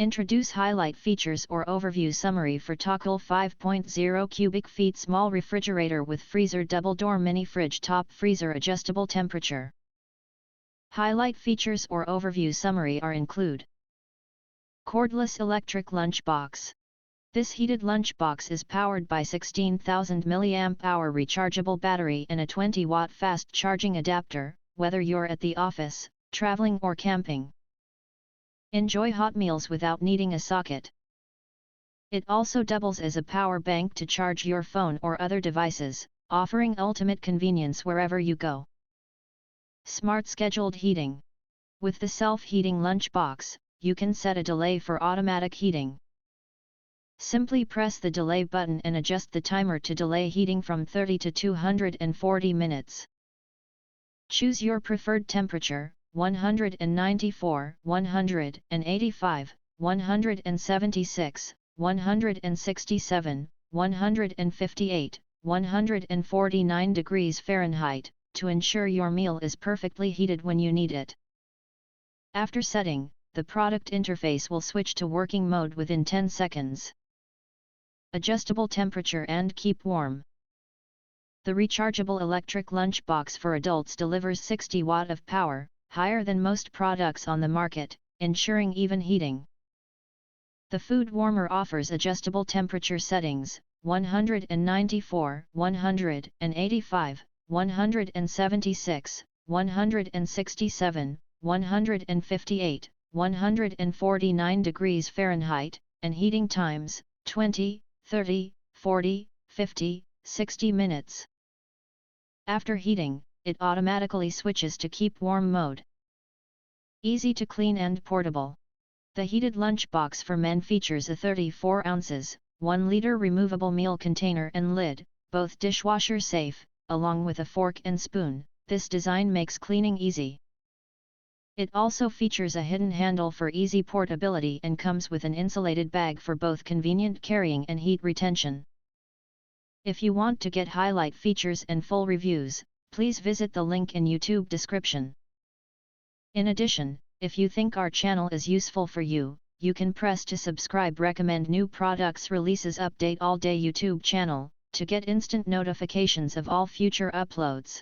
Introduce highlight features or overview summary for Toggle 5.0 cubic feet small refrigerator with freezer double door mini fridge top freezer adjustable temperature. Highlight features or overview summary are include: Cordless electric lunchbox. This heated lunchbox is powered by 16,000 mAh rechargeable battery and a 20-watt fast charging adapter, whether you're at the office, traveling or camping. Enjoy hot meals without needing a socket. It also doubles as a power bank to charge your phone or other devices, offering ultimate convenience wherever you go. Smart scheduled heating. With the self-heating lunchbox, you can set a delay for automatic heating. Simply press the delay button and adjust the timer to delay heating from 30 to 240 minutes. Choose your preferred temperature: 194, 185, 176, 167, 158, 149 degrees Fahrenheit, to ensure your meal is perfectly heated when you need it. After setting, the product interface will switch to working mode within 10 seconds. Adjustable temperature and keep warm. The rechargeable electric lunchbox for adults delivers 60 watt of power, higher than most products on the market, ensuring even heating. The food warmer offers adjustable temperature settings: 194, 185, 176, 167, 158, 149 degrees Fahrenheit, and heating times: 20, 30, 40, 50, 60 minutes. After heating, it automatically switches to keep warm mode. Easy to clean and portable. The heated lunchbox for men features a 34 ounces, 1 liter removable meal container and lid, both dishwasher safe, along with a fork and spoon. This design makes cleaning easy. It also features a hidden handle for easy portability and comes with an insulated bag for both convenient carrying and heat retention. If you want to get highlight features and full reviews, please visit the link in YouTube description. In addition, if you think our channel is useful for you, you can press to subscribe. Recommend new products releases update all day YouTube channel, to get instant notifications of all future uploads.